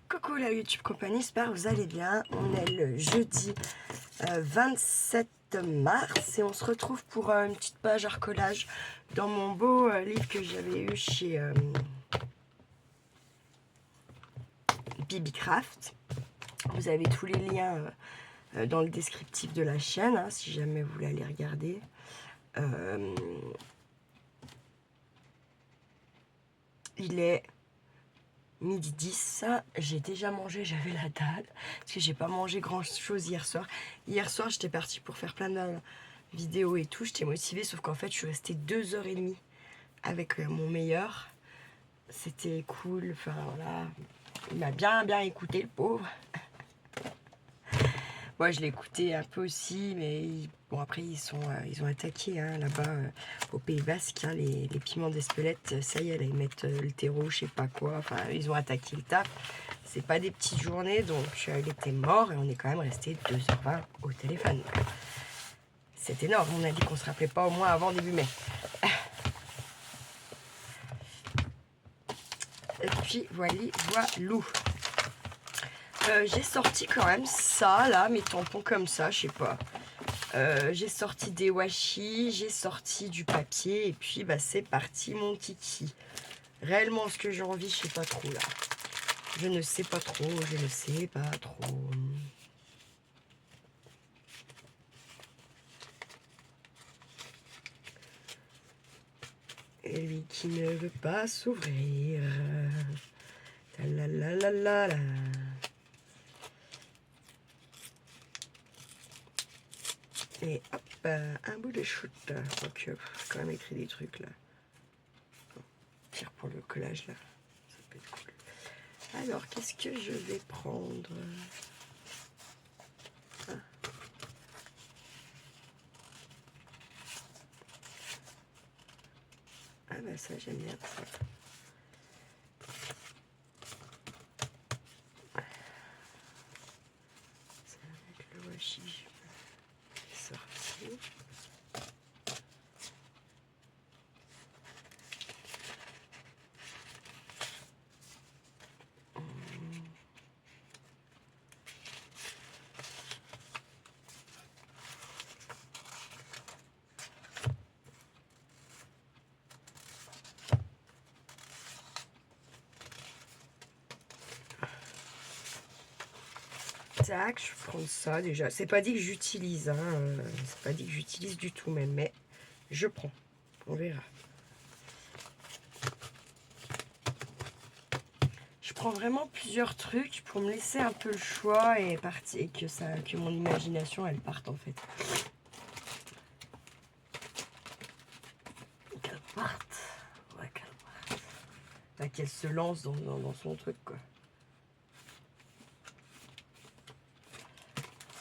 Coucou la YouTube compagnie, j'espère que vous allez bien. On est le jeudi 27 mars et on se retrouve pour une petite page art collage dans mon beau livre que j'avais eu chez Bibicraft. Vous avez tous les liens dans le descriptif de la chaîne, hein, si jamais vous voulez aller regarder. Il est midi 10, j'ai déjà mangé, j'avais la dalle, parce que j'ai pas mangé grand chose hier soir. Hier soir, j'étais partie pour faire plein de vidéos et tout, j'étais motivée, sauf qu'en fait, je suis restée 2h30 avec mon meilleur. C'était cool, enfin voilà, il m'a bien écouté, le pauvre. Moi, je l'ai écouté un peu aussi, mais bon, après, ils ont attaqué hein, là-bas au Pays Basque, hein, les piments d'Espelette, ça y est, là, ils mettent le terreau, je sais pas quoi, enfin, ils ont attaqué le taf. C'est pas des petites journées, donc il était mort et on est quand même resté 2h20 au téléphone. C'est énorme, on a dit qu'on se rappelait pas au moins avant début mai. Et puis, voilou. J'ai sorti quand même ça, là, mes tampons comme ça, je sais pas. J'ai sorti des washi, j'ai sorti du papier, et puis bah, c'est parti mon kiki. Réellement, ce que j'ai envie, je sais pas trop, là. Je ne sais pas trop, je ne sais pas trop. Et lui qui ne veut pas s'ouvrir. La la la la la. Et hop, un bout de shoot. Donc, j'ai quand même écrit des trucs là. Pire pour le collage là. Ça peut être cool. Alors, qu'est-ce que je vais prendre? Ah bah ça, j'aime bien ça. Ça va être le washi. Sorti. Tac, je prends ça déjà. C'est pas dit que j'utilise, hein. C'est pas dit que j'utilise du tout même, mais je prends. On verra. Je prends vraiment plusieurs trucs pour me laisser un peu le choix et partir, et que mon imagination elle parte en fait. Qu'elle parte. Ouais, qu'elle parte. Enfin, qu'elle se lance dans son truc quoi.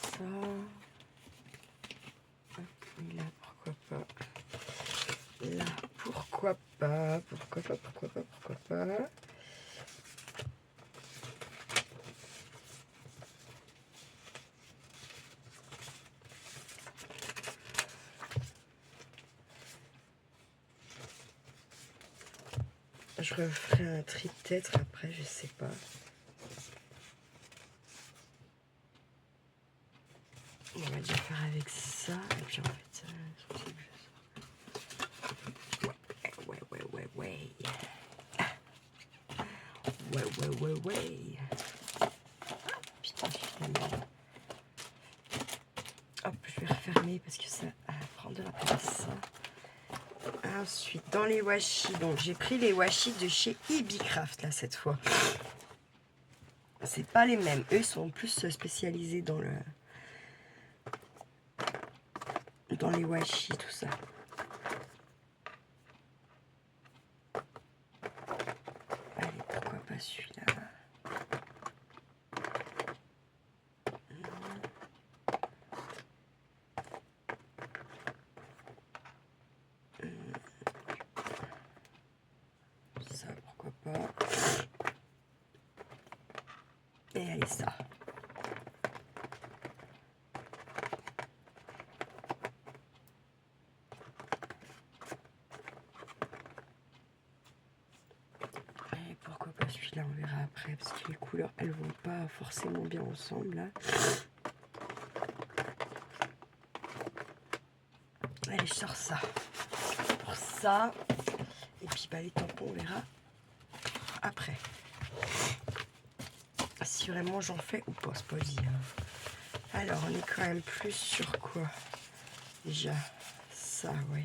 Ça. Et là, pourquoi pas. Là, pourquoi pas. Pourquoi pas. Je referai un tri peut-être après, je sais pas. On va déjà faire avec ça. Et puis en fait, c'est pour ça que je sors. Ouais. Putain, finalement. Hop, je vais refermer parce que ça va prendre de la place. Ensuite, dans les washi, donc j'ai pris les washi de chez Bibicraft là cette fois. C'est pas les mêmes. Eux sont plus spécialisés dans les washi, tout ça. Allez, pourquoi pas celui-là? Ça, pourquoi pas? Et allez, ça. Et pourquoi pas celui-là, on verra après, parce que les couleurs, elles vont pas forcément bien ensemble, là. Allez, je sors ça. Pour ça. Et puis, bah, les tampons, on verra après. Si vraiment j'en fais ou pas, c'est pas dit. Hein. Alors, on est quand même plus sur quoi? Déjà, ça, ouais.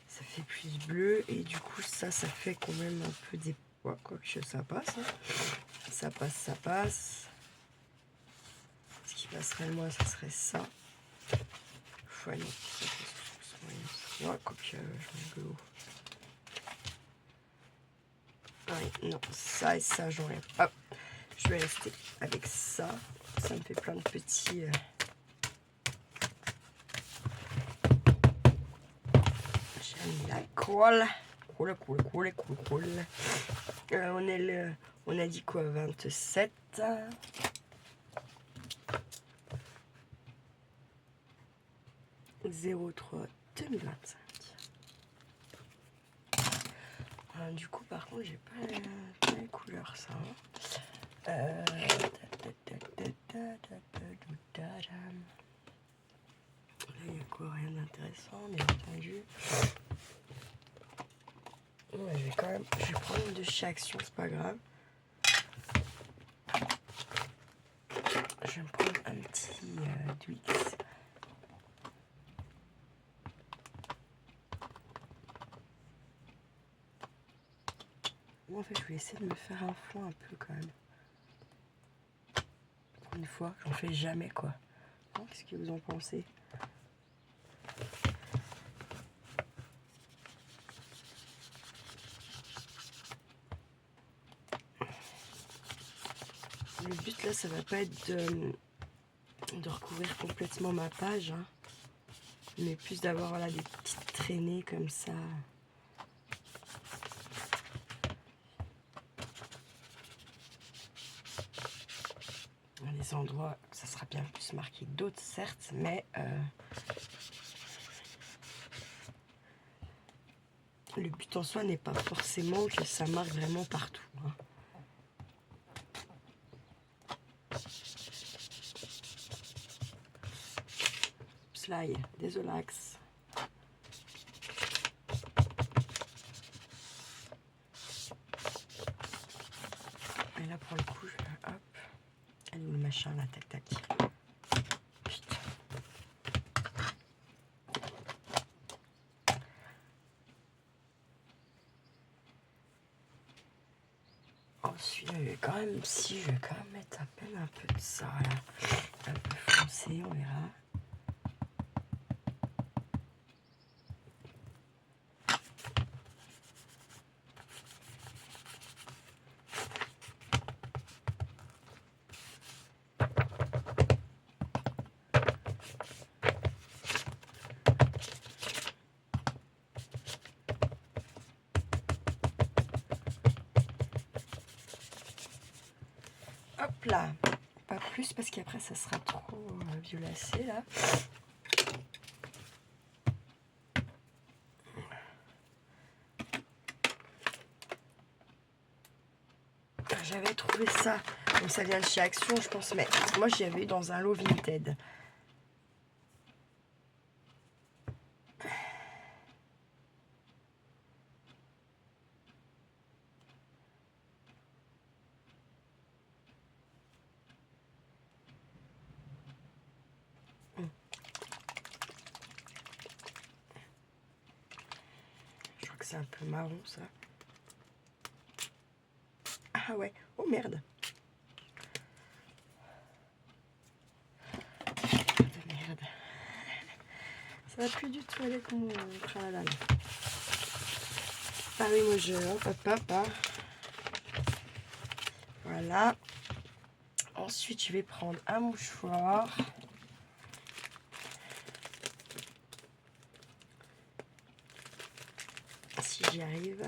Ça fait plus bleu. Et du coup, ça fait quand même un peu des... Ouais, quoique ça passe. Hein. Ça passe, ça passe. Ce qui passerait le moins, ça serait ça. Ouais, non, ça fait... Ouais, quoique, je mets de l'eau. Ouais, non, ça et ça, j'enlève. Hop, je vais rester avec ça. Ça me fait plein de petits... J'ai mis la colle. Colle. On a dit quoi? 27. 03 2025. Du coup, par contre, j'ai pas les couleurs, ça. Là, il y a quoi? Rien d'intéressant, bien entendu. Ouais, je vais prendre une de chez Action, c'est pas grave. Je vais me prendre un petit Dwix. Moi, en fait, je vais essayer de me faire un fond un peu quand même. Pour une fois, j'en fais jamais, quoi. Qu'est-ce que vous en pensez? Le but là, ça va pas être de recouvrir complètement ma page, hein, mais plus d'avoir voilà, des petites traînées comme ça. Dans des endroits où ça sera bien plus marqué que d'autres, certes, mais le but en soi n'est pas forcément que ça marque vraiment partout. Hein. Slide, désolax. Et là, pour le coup, je vais, hop. Allez, où le machin, là, tac, tac. Putain. Ensuite, je vais quand même mettre à peine un peu de ça, là. Un peu foncé, on verra. Hop là, pas plus parce qu'après ça sera trop violacé là. J'avais trouvé ça, bon ça vient de chez Action je pense, mais moi j'y avais eu dans un lot Vinted. Je crois que c'est un peu marron ça. Ah ouais, oh merde. Merde. Ça va plus du tout avec mon tralala. Ah oui, moi je... Hop. Voilà. Ensuite, je vais prendre un mouchoir. Si j'y arrive.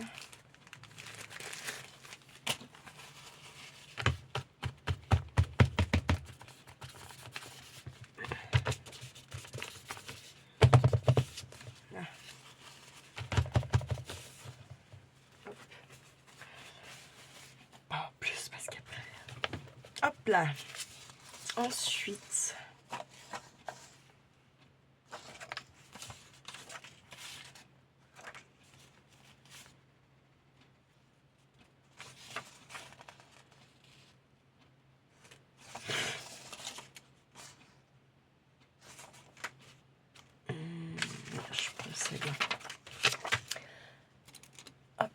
Hop là. Ensuite, je prends celle-là. Hop.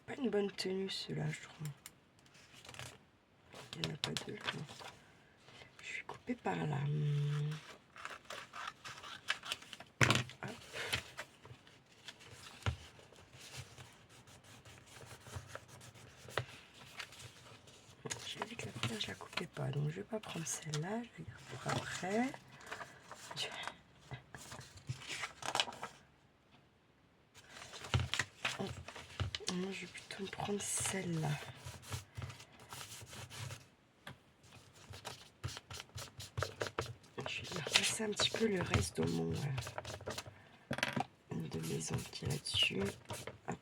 Pas une bonne tenue, ceux-là, je trouve. Il n'y en a pas deux. Non. Je suis coupée par là. Hop. J'ai vu que la première, je la coupais pas. Donc, je vais pas prendre celle-là. Je vais garder pour après. Moi, je vais plutôt me prendre celle-là. Je vais repasser un petit peu le reste de mon de mes ongles qui est là-dessus. Hop.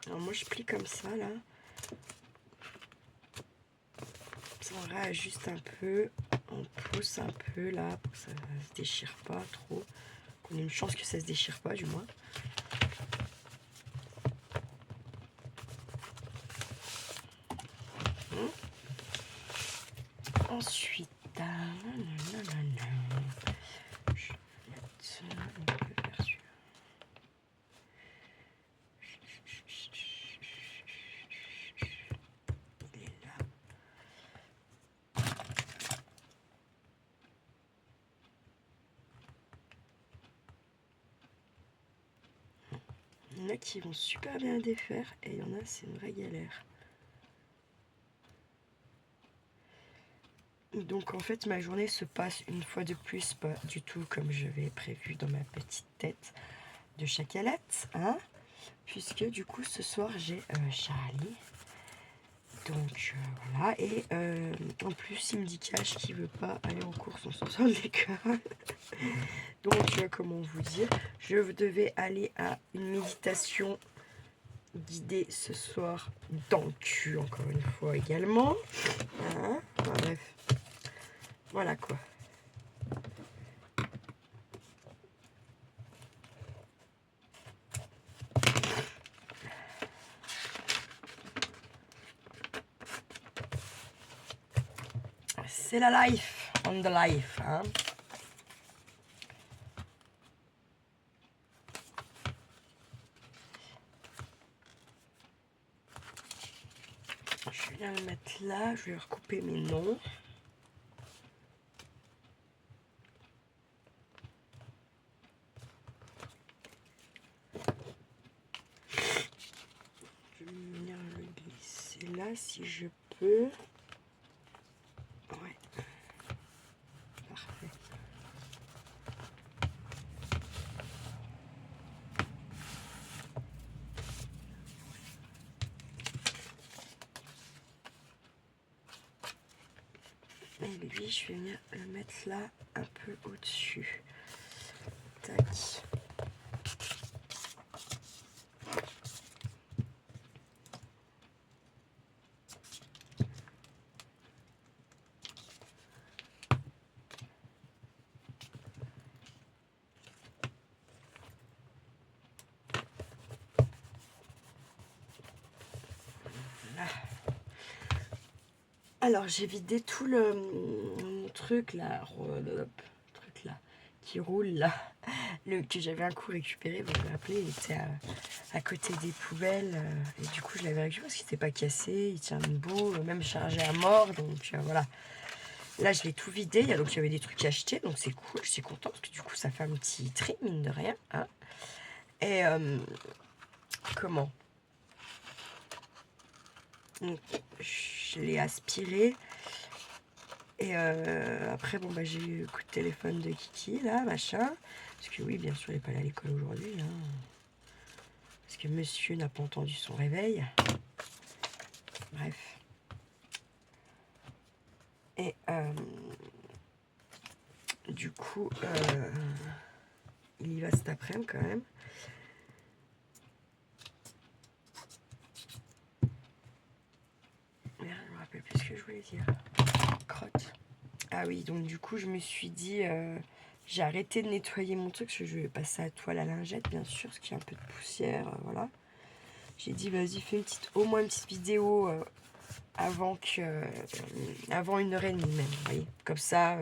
Alors moi je plie comme ça là. Ça, on réajuste un peu, on pousse un peu là pour que ça se déchire pas trop. Qu'on ait une chance que ça se déchire pas du moins. Ensuite, je vais mettre un peu vers celui-là. Il est là. Il y en a qui vont super bien défaire et il y en a c'est une vraie galère. Donc en fait ma journée se passe une fois de plus pas du tout comme je l'avais prévu dans ma petite tête de chacalette, hein, puisque du coup ce soir j'ai Charlie. Donc voilà, et en plus il me dit Cash qu'il veut pas aller en course, on s'en sort de l'école. Donc comment vous dire, je devais aller à une méditation guidée ce soir dans le cul encore une fois également, hein, enfin, bref, voilà quoi. C'est la life, on the life, hein. Je viens le mettre là, je vais recouper mes noms. Je vais venir le glisser là si je peux. Ouais, parfait. Et lui, je vais venir le mettre là, un peu au-dessus. Tac. Voilà. Alors, j'ai vidé tout mon truc là, truc là, qui roule là, que j'avais un coup récupéré, vous me rappelez, il était à côté des poubelles, et du coup je l'avais récupéré parce qu'il n'était pas cassé, il tient debout, même chargé à mort, donc voilà. Là je l'ai tout vidé, donc il y avait des trucs achetés, donc c'est cool, je suis contente, parce que du coup ça fait un petit tri, mine de rien, hein. Et comment, donc, je l'ai aspiré. Et après, bon, bah, j'ai eu le coup de téléphone de Kiki, là, machin. Parce que oui, bien sûr, il n'est pas allé à l'école aujourd'hui. Hein. Parce parce que monsieur n'a pas entendu son réveil. Bref. Et du coup, il y va cet après-midi quand même. Merde, je me rappelle plus ce que je voulais dire. Crotte. Ah oui, donc du coup, je me suis dit, j'ai arrêté de nettoyer mon truc, parce que je vais passer à la toile à lingette, bien sûr, parce qu'il y a un peu de poussière, voilà. J'ai dit, vas-y, fais au moins une petite vidéo avant 1h30 même, vous voyez. Comme ça,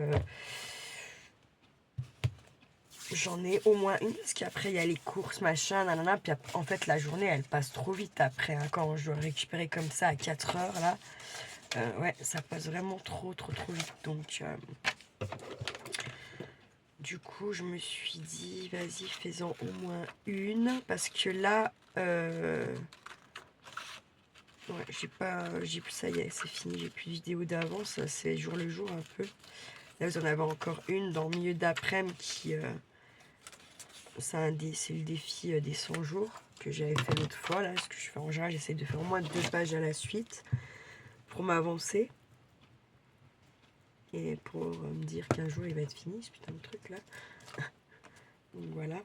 j'en ai au moins une, parce qu'après, il y a les courses, machin, nanana, puis en fait, la journée, elle passe trop vite après, hein, quand je dois récupérer comme ça à 4 heures, là. Ouais, ça passe vraiment trop vite, donc... Du coup, je me suis dit, vas-y, fais-en au moins une. Parce que là, ouais, ça y est, c'est fini. J'ai plus de vidéos d'avance. C'est jour le jour un peu. Là, vous en avez encore une dans le milieu d'après-midi qui... c'est le défi des 100 jours que j'avais fait l'autre fois. Là, ce que je fais en général, j'essaie de faire au moins 2 pages à la suite pour m'avancer. Et pour me dire qu'un jour, il va être fini, ce putain de truc là. Donc voilà.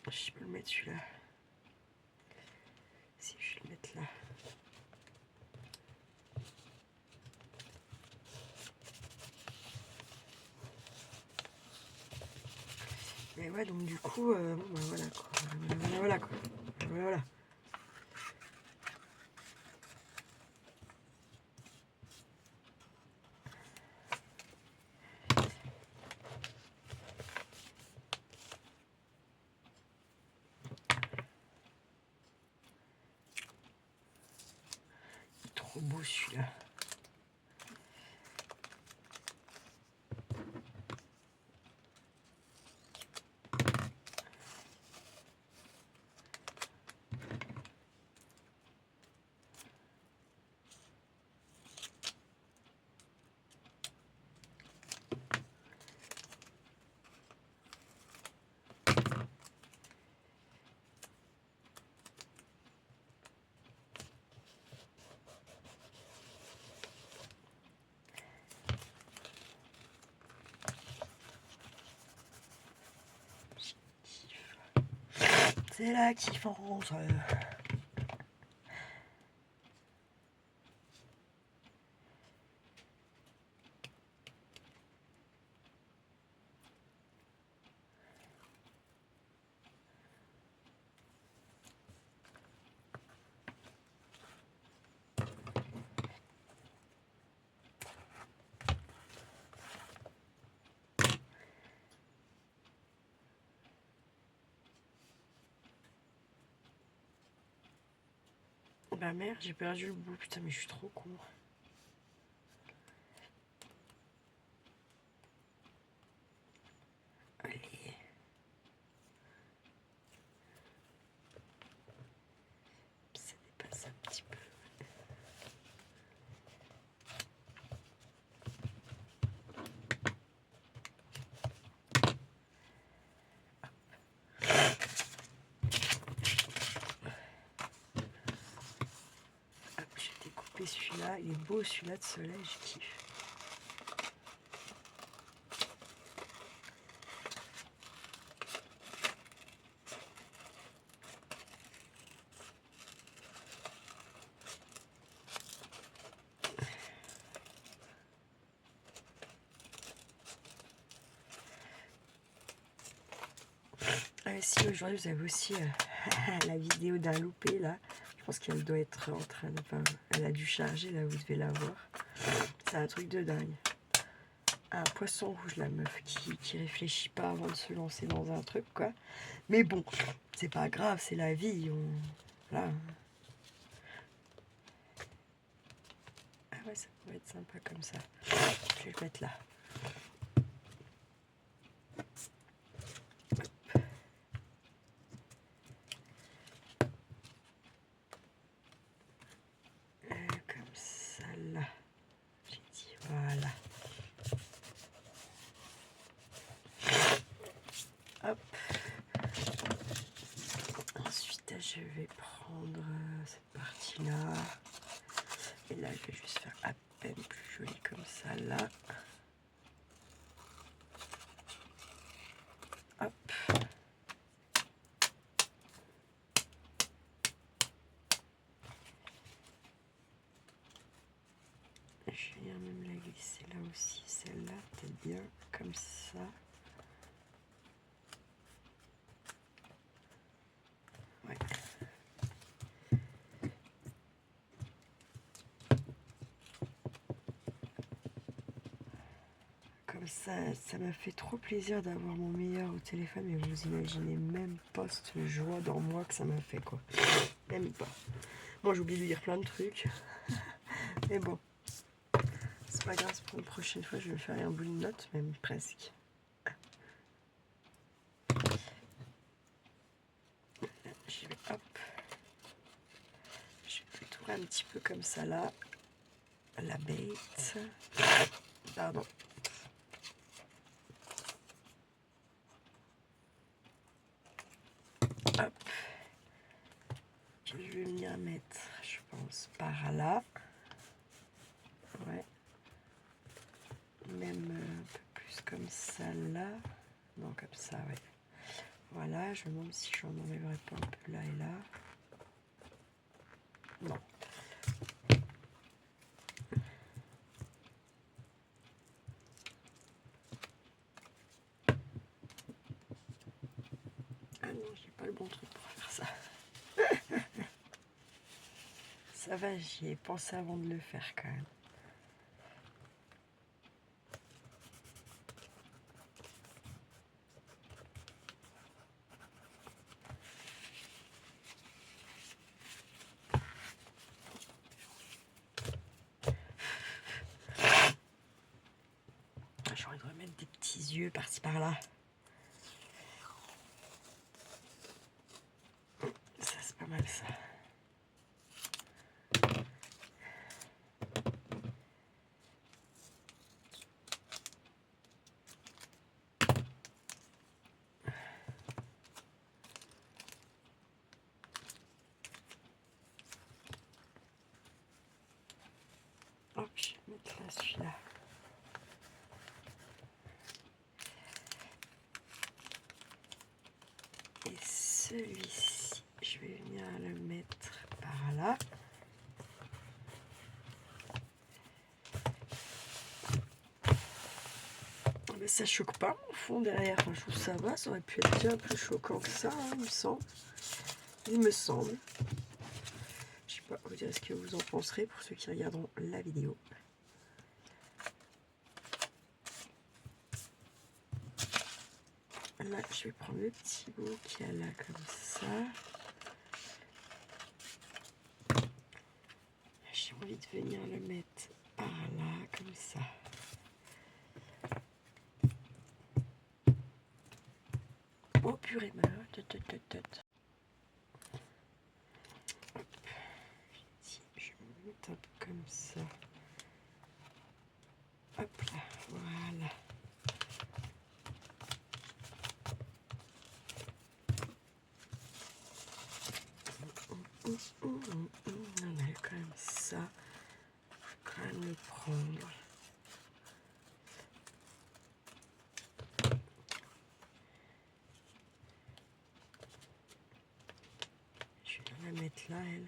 Je peux le mettre celui-là. Si je vais le mettre là. Mais ouais, donc du coup, bon, bah, voilà quoi. Voilà quoi. Voilà. Trop beau celui-là. C'est là qui fonce. Bah merde, j'ai perdu le bout. Putain, mais je suis trop con. Allez. Ça dépasse un petit peu. Hop, j'ai découpé celui-là. Il est beau celui-là de soleil, je kiffe. Ah si, aujourd'hui vous avez aussi la vidéo d'un loupé là. Je pense qu'elle doit être en train de... Enfin, elle a dû charger là, vous devez la voir. C'est un truc de dingue. Un poisson rouge, la meuf, qui réfléchit pas avant de se lancer dans un truc, quoi. Mais bon, c'est pas grave, c'est la vie. Voilà. Ah ouais, ça pourrait être sympa comme ça. Je vais le mettre là. prendre cette partie-là. Et là, je vais juste faire à peine plus joli comme ça, là. Hop. Je viens même la glisser là aussi, celle-là, peut-être bien comme ça. Ouais. Comme ça m'a fait trop plaisir d'avoir mon meilleur au téléphone, mais vous imaginez même pas cette joie dans moi que ça m'a fait, quoi. Même pas. Moi, j'oublie de dire plein de trucs. Mais bon, c'est pas grave, pour une prochaine fois, je vais faire un bout de note, même presque. Je vais, hop. Je vais le tourner un petit peu comme ça, là. La bête. Pardon. Hop. Je vais venir mettre, je pense, par là. Ouais. Même un peu plus comme ça, là. Non, comme ça, ouais. Voilà, je me demande si j'en enlèverai pas un peu là et là. Non. Ah non, j'ai pas le bon truc pour faire ça. Ça va, j'y ai pensé avant de le faire quand même. J'ai envie de remettre des petits yeux par-ci par-là. Ça, c'est pas mal ça. Hop, je vais mettre là celui-là. Et celui-ci, je vais venir le mettre par là. Mais ça choque pas au fond derrière. Enfin, je trouve ça va, ça aurait pu être bien plus choquant que ça, hein, il me semble. Il me semble. Je sais pas, vous direz ce que vous en penserez pour ceux qui regarderont la vidéo. Là, je vais prendre le petit bout qui est là comme ça. J'ai envie de venir le mettre par là, comme ça. Oh purée, bah, hop. Ici, je vais me mettre un peu comme ça. Hop là, voilà. On a quand même ça. Faut quand même le prendre. Je vais la mettre là, elle.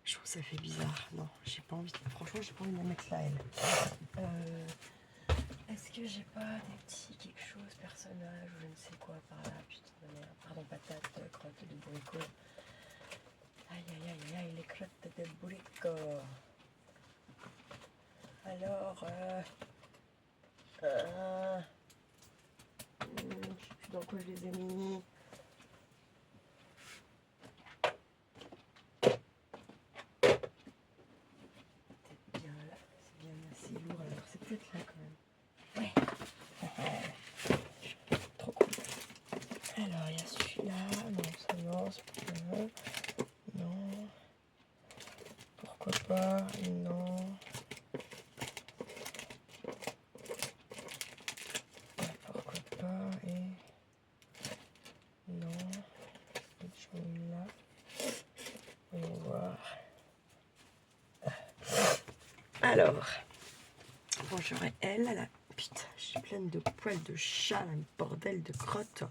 Je trouve que ça fait bizarre. Non, j'ai pas envie. Franchement, j'ai pas envie de la mettre là, elle. Est-ce que j'ai pas des petits quelque chose, personnage ou je ne sais quoi par là? Putain de merde. Pardon, patate, crotte de bourricot. Aïe aïe aïe aïe, les crottes de bourricot. Alors, je sais plus dans quoi je les ai mis. C'est bien là, c'est bien assez lourd. Alors c'est peut-être là quand même. Ouais. Trop cool. Alors il y a celui-là. Non, ça non, c'est pas grave. Non. Pourquoi pas? Non. Pourquoi pas? Et non. Cette jaune là. Alors, bon, j'aurais elle, elle a... Putain, je suis pleine de poils de chat, un bordel de crotte.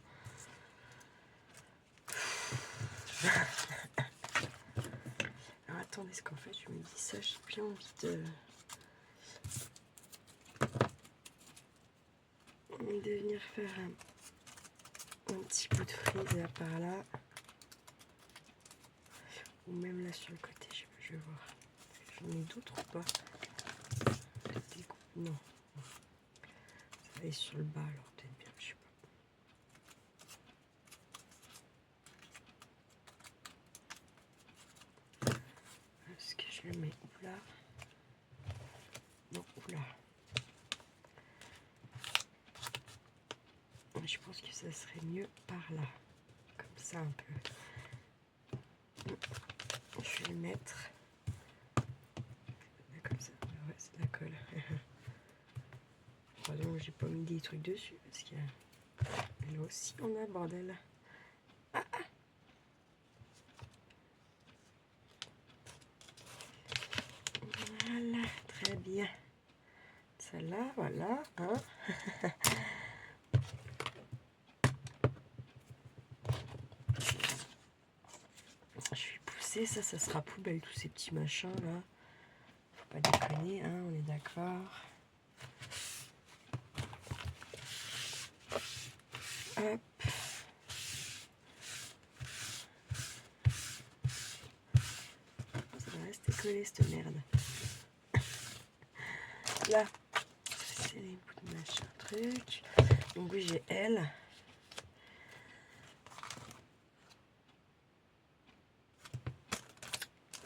Alors attendez, est-ce qu'en fait je me dis ça, j'ai bien envie de venir faire un petit bout de frise là par là. Ou même là sur le côté, je vais voir. J'en ai d'autres ou pas? Non. Ça va aller sur le bas alors peut-être bien, je sais pas. Est-ce que je le mets où là? Non, où là? Je pense que ça serait mieux par là. Comme ça un peu. Je vais le mettre. Comme ça. Ouais, c'est de la colle. Pardon, j'ai pas mis des trucs dessus parce que là aussi on a bordel. Voilà, très bien. Celle-là, voilà. Hein. Je vais pousser, ça sera poubelle, tous ces petits machins là. Faut pas déconner, hein, on est d'accord. Hop. Ça va rester collé cette merde. Là, c'est les bouts de machin truc. Donc oui, j'ai elle.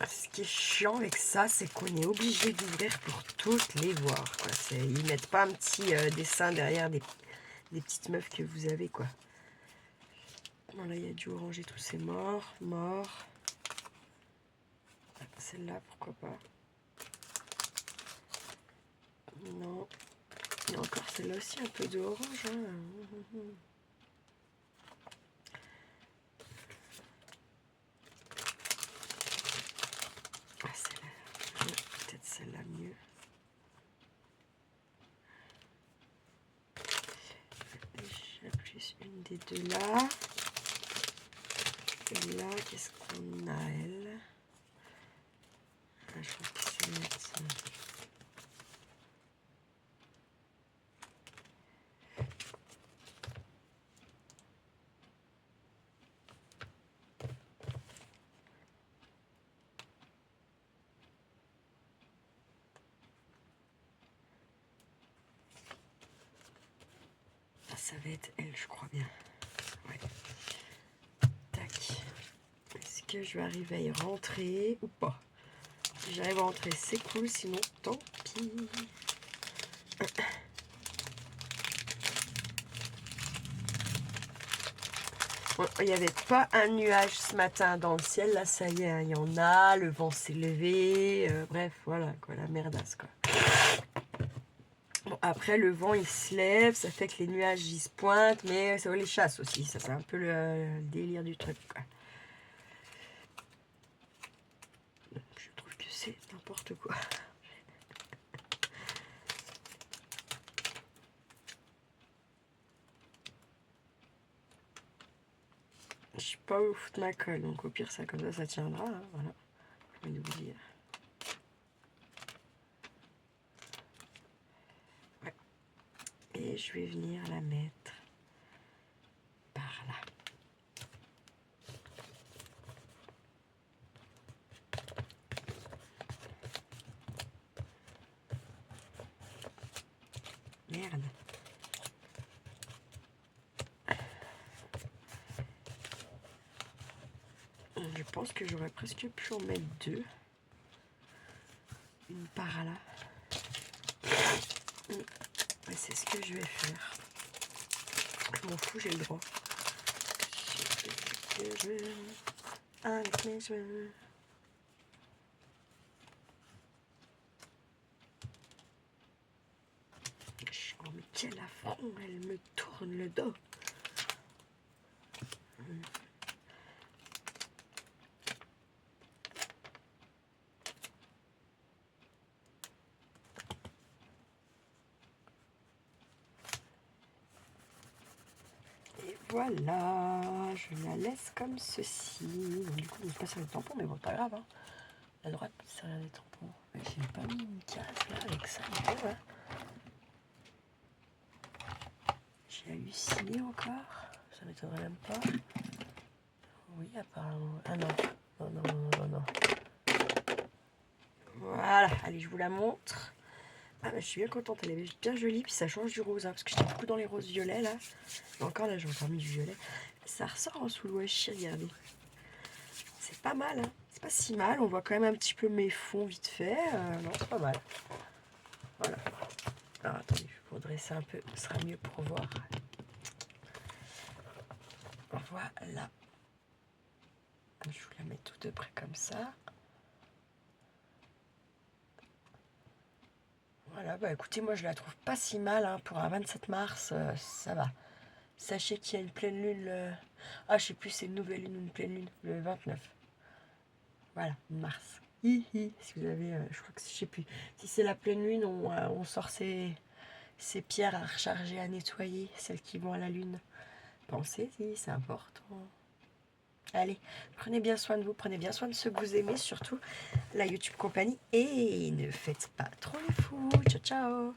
Ce qui est chiant avec ça, c'est qu'on est obligé d'ouvrir pour toutes les voir. Quoi. Ils mettent pas un petit dessin derrière des petites meufs que vous avez, quoi. Bon, là, il y a du orange et tout, c'est mort, mort. Celle-là, pourquoi pas. Non. Il y a encore celle-là aussi, un peu de orange. Hein. Ah, celle-là. Peut-être celle-là mieux. Déjà plus une des deux là. Et là, qu'est-ce qu'on a, elle? Ah, je crois que c'est mettre ça. Ça va être elle, je crois bien. Ouais. Tac. Est-ce que je vais arriver à y rentrer ou pas? Si j'arrive à rentrer, c'est cool. Sinon, tant pis. Bon, il n'y avait pas un nuage ce matin dans le ciel. Là, ça y est, hein, il y en a. Le vent s'est levé. Bref, voilà, quoi, la merdasse, quoi. Bon, après, le vent, il se lève, ça fait que les nuages, ils se pointent, mais ça les chasse aussi. Ça, c'est un peu le délire du truc, quoi. Je trouve que c'est n'importe quoi. Je sais pas où foutre ma colle, donc au pire, ça, comme ça tiendra, hein, voilà. Je vais vous dire. Ouais. Et je vais venir la mettre par là. Merde. Je pense que j'aurais presque pu en mettre deux. Une par là. C'est ce que je vais faire. Je m'en fous, j'ai le droit. Je fais ce que je veux avec mes cheveux. Oh, mais quel affront, elle me tourne le dos. voilà, je la laisse comme ceci. Donc, du coup, je passe sur les tampons, mais bon, pas grave. Hein. La droite, c'est rien des tampons. Mais j'ai pas mis une case là avec ça. Ouais. J'ai halluciné encore. Ça m'étonnerait même pas. Oui, apparemment. Ah non. Non. Voilà, allez, je vous la montre. Ah, bah, je suis bien contente, elle est bien jolie, puis ça change du rose, hein, parce que j'étais beaucoup dans les roses violets là. Et encore là, j'ai encore mis du violet. Ça ressort en sous le washi, regardez. C'est pas mal, hein. C'est pas si mal, on voit quand même un petit peu mes fonds vite fait. Non, c'est pas mal. Voilà. Alors attendez, il faut dresser un peu, ce sera mieux pour voir. Voilà. Je vous la mets tout de près comme ça. Voilà, bah écoutez, moi je la trouve pas si mal hein, pour un 27 mars, ça va. Sachez qu'il y a une pleine lune, ah je sais plus c'est une nouvelle lune ou une pleine lune, le 29. Voilà, mars. Si vous avez, je crois que je sais plus. Si c'est la pleine lune, on sort ces pierres à recharger, à nettoyer, celles qui vont à la lune. Pensez-y, c'est important. Allez, prenez bien soin de vous, prenez bien soin de ceux que vous aimez, surtout la YouTube compagnie. Et ne faites pas trop les fous. Ciao, ciao.